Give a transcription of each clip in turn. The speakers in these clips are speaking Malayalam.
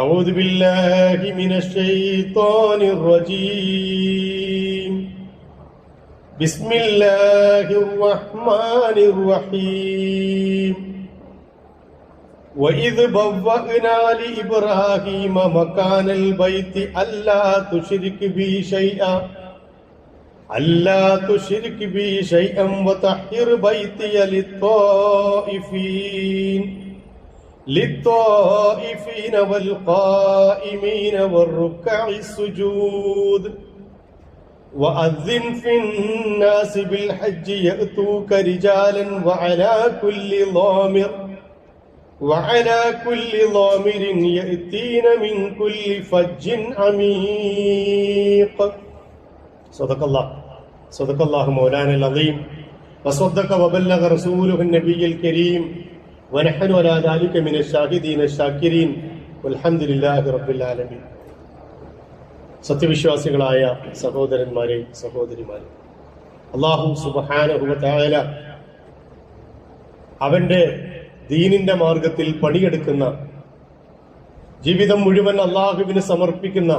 أعوذ بالله من الشيطان الرجيم بسم الله الرحمن الرحيم وإذ بوأنا لإبراهيم مكان البيت ألا تشرك بي شيئا وطهر بيتي للطائفين والقائمين والركع السجود وأذن في الناس بالحج يأتوك رجالا وعلى كل ضامر يأتين من كل فج عميق صدق الله مولانا العظيم وصدق وبلغ رسوله النبي الكريم ونحن على ذلك من الشاهدين الشاكرين والحمد لله رب العالمين. സത്യവിശ്വാസികളായ സഹോദരന്മാരെ സഹോദരിമാരെ, അല്ലാഹു സുബ്ഹാനഹു വ തആല അവന്റെ ദീനിന്റെ മാർഗത്തിൽ പണിയെടുക്കുന്ന, ജീവിതം മുഴുവൻ അല്ലാഹുവിന് സമർപ്പിക്കുന്ന,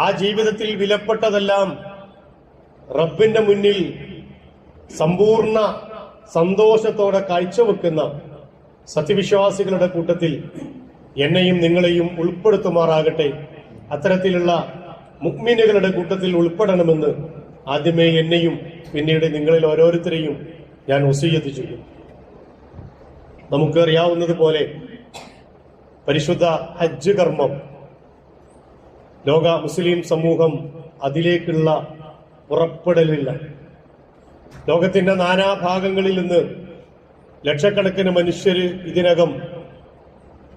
ആ ജീവിതത്തിൽ വിലപ്പെട്ടതെല്ലാം റബ്ബിന്റെ മുന്നിൽ സമ്പൂർണ്ണ സന്തോഷത്തോടെ കാഴ്ചവെക്കുന്ന സത്യവിശ്വാസികളുടെ കൂട്ടത്തിൽ എന്നെയും നിങ്ങളെയും ഉൾപ്പെടുത്തുമാറാകട്ടെ. അത്തരത്തിലുള്ള മുഅ്മിനുകളുടെ കൂട്ടത്തിൽ ഉൾപ്പെടണമെന്ന് ആദ്യമേ എന്നെയും പിന്നീട് നിങ്ങളിൽ ഓരോരുത്തരെയും ഞാൻ വസിയ്യത്ത് ചെയ്യും. നമുക്കറിയാവുന്നതുപോലെ പരിശുദ്ധ ഹജ്ജ് കർമ്മം ലോക മുസ്ലിം സമൂഹം അതിലേക്കുള്ള പുറപ്പെടലില്ല. ലോകത്തിന്റെ നാനാഭാഗങ്ങളിൽ നിന്ന് ലക്ഷക്കണക്കിന് മനുഷ്യര് ഇതിനകം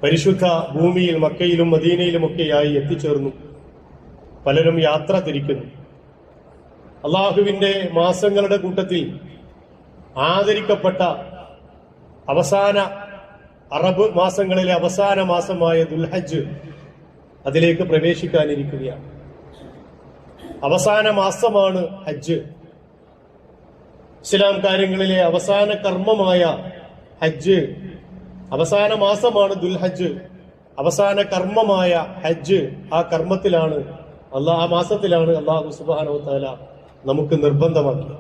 പരിശുദ്ധ ഭൂമിയിൽ മക്കയിലും മദീനയിലുമൊക്കെയായി എത്തിച്ചേർന്നു. പലരും യാത്ര തിരിക്കുന്നു. അള്ളാഹുവിന്റെ മാസങ്ങളുടെ കൂട്ടത്തിൽ ആദരിക്കപ്പെട്ട അവസാന അറബ് മാസങ്ങളിലെ അവസാന മാസമായ ദുൽഹജ്ജ് അതിലേക്ക് പ്രവേശിക്കാനിരിക്കുകയാണ്. അവസാന മാസമാണ് ഹജ്ജ്. ഇസ്ലാം കാര്യങ്ങളിലെ അവസാന കർമ്മമായ ഹജ്ജ്, അവസാന മാസമാണ് ദുൽഹജ്ജ്. അവസാന കർമ്മമായ ഹജ്ജ്, ആ കർമ്മത്തിലാണ് ആ മാസത്തിലാണ് അല്ലാഹു സുബ്ഹാനഹു വ തആല നമുക്ക് നിർബന്ധമാക്കി.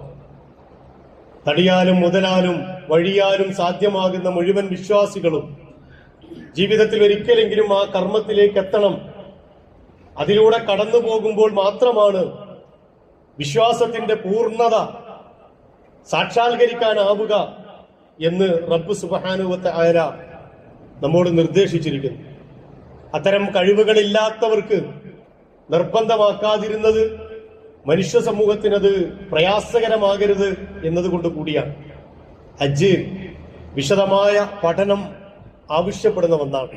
തടിയാലും മുതലാലും വഴിയാലും സാധ്യമാകുന്ന മുഴുവൻ വിശ്വാസികളും ജീവിതത്തിൽ ഒരിക്കലെങ്കിലും ആ കർമ്മത്തിലേക്ക് എത്തണം. അതിലൂടെ കടന്നു പോകുമ്പോൾ മാത്രമാണ് വിശ്വാസത്തിന്റെ പൂർണ്ണത സാക്ഷാത്കരിക്കാനാവുക എന്ന് റബ്ബ് സുബ്ഹാനഹു വ തആല നമ്മോട് നിർദ്ദേശിച്ചിരിക്കുന്നു. അത്തരം കഴിവുകളില്ലാത്തവർക്ക് നിർബന്ധമാക്കാതിരുന്നത് മനുഷ്യ സമൂഹത്തിനത് പ്രയാസകരമാകരുത് എന്നതുകൊണ്ട് കൂടിയാണ്. ഹജ്ജ് വിശദമായ പഠനം ആവശ്യപ്പെടുന്ന ഒന്നാണ്.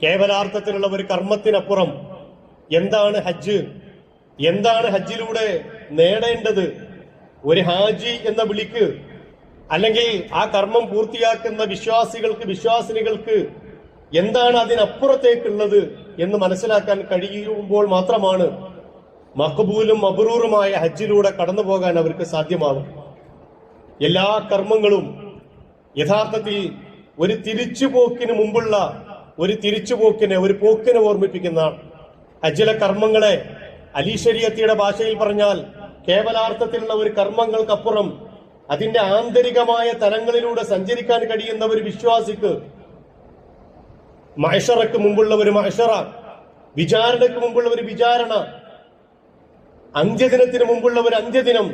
കേവലാർത്ഥത്തിലുള്ള ഒരു കർമ്മത്തിനപ്പുറം എന്താണ് ഹജ്ജ്, എന്താണ് ഹജ്ജിലൂടെ നേടേണ്ടത്, ഒരു ഹാജി എന്ന വിളിക്ക് അല്ലെങ്കിൽ ആ കർമ്മം പൂർത്തിയാക്കുന്ന വിശ്വാസിനികൾക്ക് എന്താണ് അതിനപ്പുറത്തേക്കുള്ളത് എന്ന് മനസ്സിലാക്കാൻ കഴിയുമ്പോൾ മാത്രമാണ് മഖ്ബൂലും മബ്റൂറുമായ ഹജ്ജിലൂടെ കടന്നു പോകാൻ അവർക്ക് സാധ്യമാകും. എല്ലാ കർമ്മങ്ങളും യഥാർത്ഥത്തിൽ ഒരു തിരിച്ചുപോക്കിന് മുമ്പുള്ള ഒരു പോക്കിനെ ഓർമ്മിപ്പിക്കുന്ന ഹജ്ജിലെ കർമ്മങ്ങളെ അലി ശരീഅത്തിന്റെ ഭാഷയിൽ പറഞ്ഞാൽ കേവലാർത്ഥത്തിലുള്ള ഒരു കർമ്മങ്ങൾക്കപ്പുറം അതിന്റെ ആന്തരികമായ തലങ്ങളിലൂടെ സഞ്ചരിക്കാൻ കഴിയുന്ന ഒരു വിശ്വാസിക്ക് മഹ്ശറക്ക് മുമ്പുള്ള ഒരു മഹ്ശറ, വിചാരണയ്ക്ക് മുമ്പുള്ള ഒരു വിചാരണ, അന്ത്യദിനത്തിന് മുമ്പുള്ള ഒരു അന്ത്യദിനം,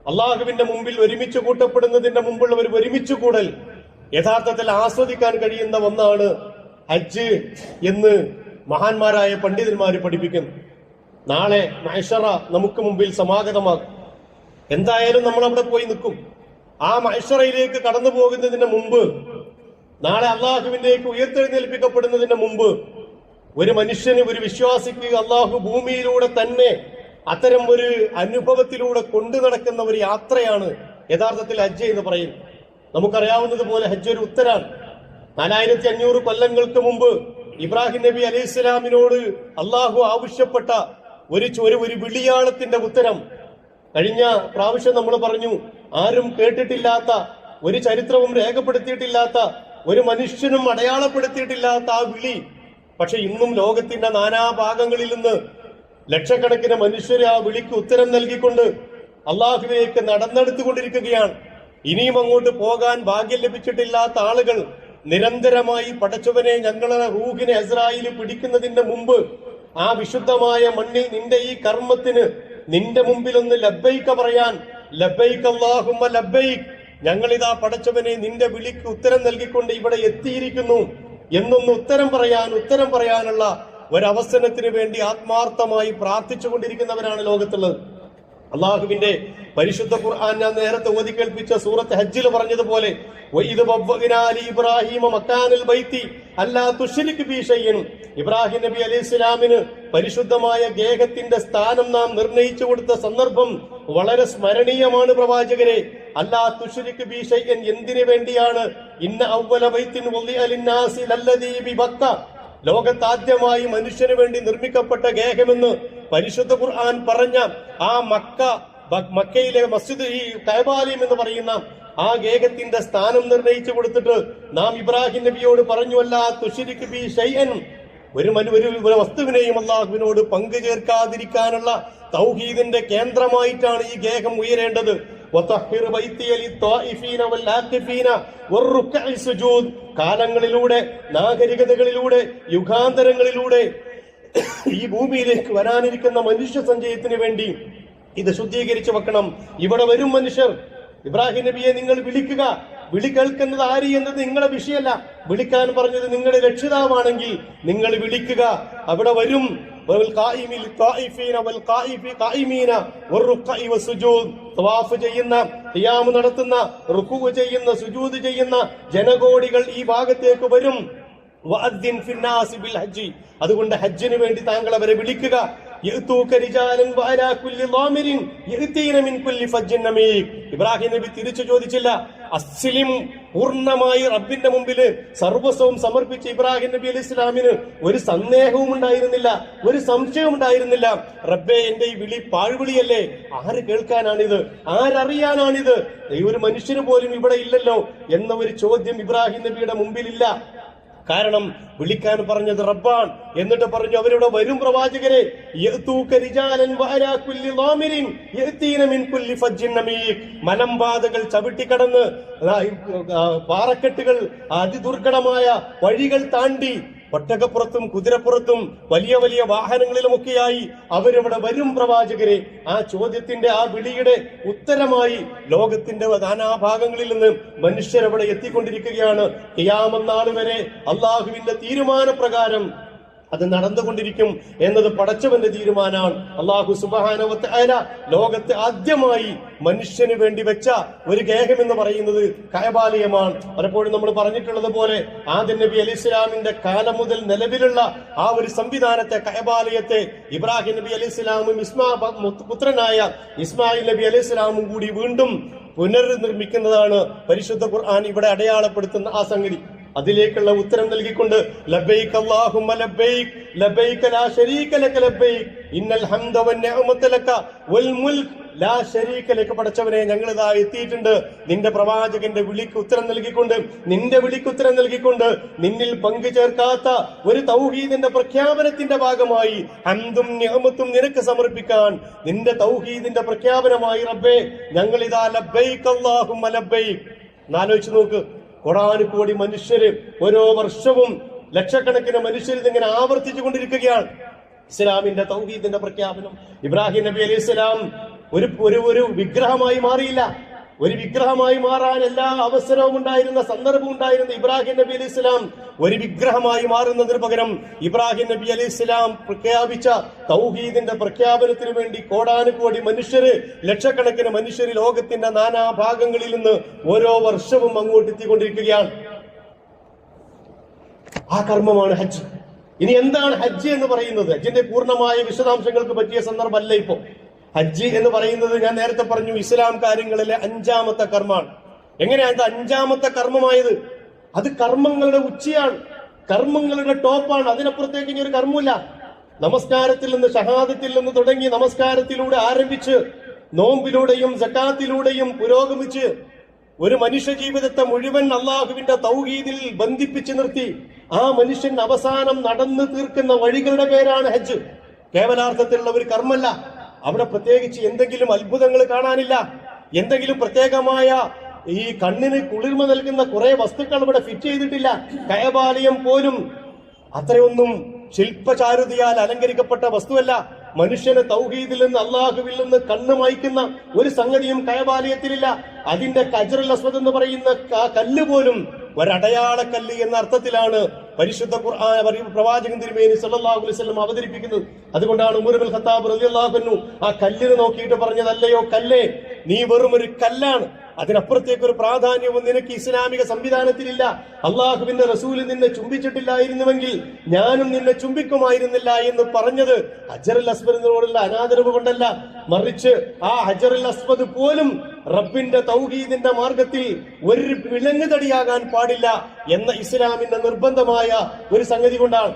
അള്ളാഹുവിന്റെ മുമ്പിൽ ഒരുമിച്ച് കൂട്ടപ്പെടുന്നതിന്റെ മുമ്പുള്ള ഒരു ഒരുമിച്ച് കൂടൽ യഥാർത്ഥത്തിൽ ആസ്വദിക്കാൻ കഴിയുന്ന ഒന്നാണ് ഹജ്ജ് എന്ന് മഹാന്മാരായ പണ്ഡിതന്മാര് പഠിപ്പിക്കുന്നു. നാളെ മഹ്ശറ നമുക്ക് മുമ്പിൽ സമാഗതമാകും. എന്തായാലും നമ്മൾ അവിടെ പോയി നിൽക്കും. ആ മഹ്ശറയിലേക്ക് കടന്നു പോകുന്നതിന് മുമ്പ്, നാളെ അള്ളാഹുവിലേക്ക് ഉയർത്തെഴുന്നേൽപ്പിക്കപ്പെടുന്നതിന് മുമ്പ് ഒരു മനുഷ്യന്, ഒരു വിശ്വാസിക്ക് അള്ളാഹു ഭൂമിയിലൂടെ തന്നെ അത്തരം ഒരു അനുഭവത്തിലൂടെ കൊണ്ടു നടക്കുന്ന ഒരു യാത്രയാണ് യഥാർത്ഥത്തിൽ ഹജ്ജ് എന്ന് പറയുന്നത്. നമുക്കറിയാവുന്നതുപോലെ ഹജ്ജ് ഒരു ഉത്തരാണ്. 4500 കൊല്ലങ്ങൾക്ക് മുമ്പ് ഇബ്രാഹിം നബി അലൈഹി സ്വലാമിനോട് അള്ളാഹു ആവശ്യപ്പെട്ട ഒരു വിളിയാളത്തിന്റെ ഉത്തരം. കഴിഞ്ഞ പ്രാവശ്യം നമ്മൾ പറഞ്ഞു, ആരും കേട്ടിട്ടില്ലാത്ത, ഒരു ചരിത്രവും രേഖപ്പെടുത്തിയിട്ടില്ലാത്ത, ഒരു മനുഷ്യനും അടയാളപ്പെടുത്തിയിട്ടില്ലാത്ത ആ വിളി പക്ഷെ ഇന്നും ലോകത്തിന്റെ നാനാഭാഗങ്ങളിൽ നിന്ന് ലക്ഷക്കണക്കിന് മനുഷ്യരെ ആ വിളിക്ക് ഉത്തരം നൽകിക്കൊണ്ട് അള്ളാഹുവിലേക്ക് നടന്നെടുത്തുകൊണ്ടിരിക്കുകയാണ്. ഇനിയും അങ്ങോട്ട് പോകാൻ ഭാഗ്യം ലഭിച്ചിട്ടില്ലാത്ത ആളുകൾ നിരന്തരമായി പടച്ചവനെ, ഞങ്ങളെ റൂഹിനെ ഇസ്രായേൽ പിടിക്കുന്നതിന്റെ മുമ്പ് ആ വിശുദ്ധമായ മണ്ണിൽ നിന്റെ ഈ കർമ്മത്തിന് നിന്റെ മുമ്പിൽ ഒന്ന് ലബ്ബൈക പറയാൻ, ലബ്ബൈക അല്ലാഹുമ്മ ലബ്ബൈക്, ഞങ്ങളിതാ പടച്ചവനെ നിന്റെ വിളിക്ക് ഉത്തരം നൽകിക്കൊണ്ട് ഇവിടെ എത്തിയിരിക്കുന്നു എന്നൊന്ന് ഉത്തരം പറയാനുള്ള ഒരവസരത്തിന് വേണ്ടി ആത്മാർത്ഥമായി പ്രാർത്ഥിച്ചുകൊണ്ടിരിക്കുന്നവരാണ് ലോകത്തുള്ളത്. അള്ളാഹുവിന്റെ പരിശുദ്ധ ഖുർആൻ ഞാൻ നേരത്തെ ഓതി കേൾപ്പിച്ച സൂറത്ത് ഹജ്ജിൽ പറഞ്ഞതുപോലെ ഇബ്രാഹിം നബി അലൈഹി സ്വലാമിന് പരിശുദ്ധമായ ഗേഹത്തിന്റെ സ്ഥാനം നാം നിർണയിച്ചു കൊടുത്ത സന്ദർഭം വളരെ സ്മരണീയമാണ് പ്രവാചകരെ. അല്ലാ തുശ്രിക് ബി ഷൈഅൻ എന്തിനു വേണ്ടിയാണ്? ഇന്ന അവ്വല ബൈത്തിൻ വുളിഅ ലിന്നാസി ലല്ലദീ ബിബക്ക, ലോകത്താദ്യമായി മനുഷ്യന് വേണ്ടി നിർമ്മിക്കപ്പെട്ട ഗേഹമെന്ന് പരിശുദ്ധ ഖുർആൻ പറഞ്ഞ ആ മക്കയിലെ മസ്ജിദ്, ഈ കഅബാലയം എന്ന് പറയുന്ന ആ ഗേഹത്തിന്റെ സ്ഥാനം നിർണയിച്ചു കൊടുത്തിട്ട് നാം ഇബ്രാഹിം നബിയോട് പറഞ്ഞു, അല്ലാ തുശ്രിക് ബി ഷൈഅൻ, ഒരു വസ്തുവിനെയും അള്ളാഹുവിനോട് പങ്കു ചേർക്കാതിരിക്കാനുള്ള തൗഹീദിന്റെ കേന്ദ്രമായിട്ടാണ് ഈ ഗേഹം ഉയരേണ്ടത്. കാലങ്ങളിലൂടെ, നാഗരികതകളിലൂടെ, യുഗാന്തരങ്ങളിലൂടെ ഈ ഭൂമിയിലേക്ക് വരാനിരിക്കുന്ന മനുഷ്യ സഞ്ചയത്തിന് വേണ്ടി ഇത് ശുദ്ധീകരിച്ചു വെക്കണം. ഇവിടെ വരും മനുഷ്യർ. ഇബ്രാഹിം നബിയെ നിങ്ങൾ വിളിക്കുക. വിളി കേൾക്കുന്നത് ആര് എന്നത് നിങ്ങളുടെ വിഷയമല്ല. വിളിക്കാൻ പറഞ്ഞത് നിങ്ങളുടെ രക്ഷിതാവാണെങ്കിൽ നിങ്ങൾ വിളിക്കുക. അവിടെ വരും. ചെയ്യുന്ന, ഖിയാം നടത്തുന്ന, റുകൂഅ് ചെയ്യുന്ന, സുജൂദ് ചെയ്യുന്ന ജനകോടികൾ ഈ ഭാഗത്തേക്ക് വരും. അതുകൊണ്ട് ഹജ്ജിന് വേണ്ടി താങ്കൾ അവരെ വിളിക്കുക. ഇബ്രാഹിം നബി തിരിച്ചു ചോദിച്ചില്ല. അസ്ലിം, പൂർണ്ണമായി റബ്ബിന്റെ മുമ്പിൽ സർവസ്വവും സമർപ്പിച്ച ഇബ്രാഹിം നബി അലൈഹി ഇസ്ലാമിന് ഒരു സന്ദേഹവും ഉണ്ടായിരുന്നില്ല, ഒരു സംശയവും ഉണ്ടായിരുന്നില്ല. റബ്ബേ, എന്റെ ഈ വിളി പാഴ്വിളിയല്ലേ? ആര് കേൾക്കാനാണിത്? ആരറിയാനാണിത്? ഒരു മനുഷ്യന് പോലും ഇവിടെ ഇല്ലല്ലോ എന്ന ഒരു ചോദ്യം ഇബ്രാഹിം നബിയുടെ മുമ്പിലില്ല. കാരണം വിളിക്കാൻ പറഞ്ഞത് റബ്ബാൻ. എന്നിട്ട് പറഞ്ഞു, അവരുടെ വരും പ്രവാചകരെ, മലമ്പാതകൾ ചവിട്ടിക്കടന്ന്, പാറക്കെട്ടുകൾ, അതിദുർഘടമായ വഴികൾ താണ്ടി, ഒട്ടകപ്പുറത്തും കുതിരപ്പുറത്തും വലിയ വലിയ വാഹനങ്ങളിലുമൊക്കെയായി അവരിവിടെ വരും പ്രവാചകരെ. ആ ചോദ്യത്തിന്റെ, ആ വിളിയുടെ ഉത്തരമായി ലോകത്തിന്റെ നാനാഭാഗങ്ങളിൽ നിന്ന് മനുഷ്യരവിടെ എത്തിക്കൊണ്ടിരിക്കുകയാണ്. ഖിയാമത്ത് നാൾ വരെ അള്ളാഹുവിന്റെ തീരുമാനപ്രകാരം അത് നടന്നുകൊണ്ടിരിക്കും എന്നത് പടച്ചവന്റെ തീരുമാനമാണ്. അല്ലാഹു സുബ്ഹാനഹു വ തആല ലോകത്തെ ആദ്യമായി മനുഷ്യന് വേണ്ടി വെച്ച ഒരു ഗേഹം എന്ന് പറയുന്നത് കഅബാലയമാണ്. പലപ്പോഴും നമ്മൾ പറഞ്ഞിട്ടുള്ളത് പോലെ ആദം നബി അലൈഹി സ്വലാമിന്റെ കാലം മുതൽ നിലവിലുള്ള ആ ഒരു സംവിധാനത്തെ, കഅബാലയത്തെ, ഇബ്രാഹിം നബി അലൈഹി സ്വലാമും പുത്രനായ ഇസ്മായിൽ നബി അലൈഹി സ്വലാമും കൂടി വീണ്ടും പുനർനിർമ്മിക്കുന്നതാണ് പരിശുദ്ധ ഖുർആൻ ഇവിടെ അടയാളപ്പെടുത്തുന്ന ആ സംഗതി. അതിലേക്കുള്ള ഉത്തരം നൽകിക്കൊണ്ട് ലബ്ബൈക അല്ലാഹുമ്മ ലബ്ബൈക് ലബ്ബൈക ലാ ശരീക ലക ലബ്ബൈക് ഇന്നൽ ഹംദ വന്നിഅമത ലക വൽ മുൽക് ലാ ശരീക ലക. പടച്ചവനെ, ഞങ്ങൾ ഇതാ എത്തിയിട്ടുണ്ട് നിന്റെ പ്രവാചകന്റെ വിളിക്ക് ഉത്തരം നൽകിക്കൊണ്ട്, നിന്റെ വിളിക്ക് ഉത്തരം നൽകിക്കൊണ്ട്, നിന്നിൽ പങ്കു ചേർക്കാത്ത ഒരു തൗഹീദിന്റെ പ്രഖ്യാപനത്തിന്റെ ഭാഗമായി ഹംദും നിഅമത്തും നിനക്ക് സമർപ്പിക്കാൻ നിന്റെ തൗഹീദിന്റെ പ്രഖ്യാപനമായി റബ്ബേ ഞങ്ങൾ ഇതാ ലബ്ബൈക അല്ലാഹുമ്മ ലബ്ബൈക്. എന്നാലോചിച്ച് നോക്ക്, കോടാനുകോടി മനുഷ്യര് ഓരോ വർഷവും ലക്ഷക്കണക്കിന് മനുഷ്യർ ഇതിങ്ങനെ ആവർത്തിച്ചു കൊണ്ടിരിക്കുകയാണ് ഇസ്ലാമിന്റെ തൗഹീദിന്റെ പ്രഖ്യാപനം. ഇബ്രാഹിം നബി അലൈഹി സ്വലാം ഒരു വിഗ്രഹമായി മാറിയില്ല. ഒരു വിഗ്രഹമായി മാറാൻ എല്ലാ അവസരവും ഉണ്ടായിരുന്ന, സന്ദർഭവും ഉണ്ടായിരുന്ന ഇബ്രാഹിം നബി അലൈഹി സ്വലാം ഒരു വിഗ്രഹമായി മാറുന്നതിന് പകരം ഇബ്രാഹിം നബി അലൈഹി സ്വലാം പ്രഖ്യാപിച്ച തൗഹീദിന്റെ പ്രഖ്യാപനത്തിന് വേണ്ടി കോടാനുകോടി മനുഷ്യര്, ലക്ഷക്കണക്കിന് മനുഷ്യര് ലോകത്തിന്റെ നാനാഭാഗങ്ങളിൽ നിന്ന് ഓരോ വർഷവും അങ്ങോട്ട് എത്തിക്കൊണ്ടിരിക്കുകയാണ്. ആ കർമ്മമാണ് ഹജ്ജ്. ഇനി എന്താണ് ഹജ്ജ് എന്ന് പറയുന്നത്? ഹജ്ജിന്റെ പൂർണ്ണമായ വിശദാംശങ്ങൾക്ക് പറ്റിയ സന്ദർഭമല്ല ഇപ്പോ. ഹജ്ജ് എന്ന് പറയുന്നത് ഞാൻ നേരത്തെ പറഞ്ഞു, ഇസ്ലാം കാര്യങ്ങളിലെ 5ാമത്തെ കർമ്മമാണ്. എങ്ങനെയാണ് ഇത് 5ാമത്തെ കർമ്മമായത്? അത് കർമ്മങ്ങളുടെ ഉച്ചയാണ്, കർമ്മങ്ങളുടെ ടോപ്പാണ്. അതിനപ്പുറത്തേക്ക് ഇനി ഒരു കർമ്മമില്ല. നമസ്കാരത്തിൽ നിന്ന്, ഷഹാദത്തിൽ നിന്ന് തുടങ്ങി നമസ്കാരത്തിലൂടെ ആരംഭിച്ച് നോമ്പിലൂടെയും സക്കാത്തിലൂടെയും പുരോഗമിച്ച് ഒരു മനുഷ്യ ജീവിതത്തെ മുഴുവൻ അള്ളാഹുവിന്റെ തൗഹീദിൽ ബന്ധിപ്പിച്ചു നിർത്തി ആ മനുഷ്യൻ അവസാനം നടന്നു തീർക്കുന്ന വഴികളുടെ പേരാണ് ഹജ്ജ്. കേവലാർത്ഥത്തിലുള്ള ഒരു കർമ്മല്ല. അവിടെ പ്രത്യേകിച്ച് എന്തെങ്കിലും അത്ഭുതങ്ങൾ കാണാനില്ല. എന്തെങ്കിലും പ്രത്യേകമായ ഈ കണ്ണിന് കുളിർമ നൽകുന്ന കുറെ വസ്തുക്കൾ ഇവിടെ ഫിറ്റ് ചെയ്തിട്ടില്ല. കഅബാലയം പോലും അത്രയൊന്നും ശില്പചാരുതയാൽ അലങ്കരിക്കപ്പെട്ട വസ്തുവല്ല. മനുഷ്യനെ തൗഹീദിൽ നിന്ന് അള്ളാഹുവിൽ നിന്ന് കണ്ണ് മായ്ക്കുന്ന ഒരു സംഗതിയും കഅബാലയത്തിലില്ല. അതിന്റെ ഹജറുൽ അസ്വദ് എന്ന് പറയുന്ന ആ കല്ല് പോലും ഒരടയാളക്കല്ല് എന്ന അർത്ഥത്തിലാണ് പരിശുദ്ധ ഖുർആൻ പ്രവാചകൻ തിരുമേനി സല്ലല്ലാഹു അലൈഹി വസല്ലം അവതരിപ്പിക്കുന്നത്. അതുകൊണ്ടാണ് ഉമർ ഇബ്നുൽ ഖത്താബ് റളിയല്ലാഹു അൻഹു ആ കല്ലിനെ നോക്കിയിട്ട് പറഞ്ഞതല്ലയോ കല്ലേ, നീ വെറും ഒരു കല്ലാണ്, അതിനപ്പുറത്തേക്ക് ഒരു പ്രാധാന്യവും നിനക്ക് ഇസ്ലാമിക സംവിധാനത്തിലില്ല. അള്ളാഹുവിന്റെ റസൂല് നിന്നെ ചുംബിച്ചിട്ടില്ലായിരുന്നുവെങ്കിൽ ഞാനും നിന്നെ ചുംബിക്കുമായിരുന്നില്ല എന്ന് പറഞ്ഞത് ഹജറുൽ അസ്വദിനോടുള്ള അനാദരവ് കൊണ്ടല്ല, മറിച്ച് ആ ഹജറുൽ അസ്വദ് പോലും റബ്ബിന്റെ തൗഹീദിന്റെ മാർഗത്തിൽ ഒരു വിലങ്ങുതടിയാകാൻ പാടില്ല എന്ന ഇസ്ലാമിന്റെ നിർബന്ധമായ ഒരു സംഗതി കൊണ്ടാണ്.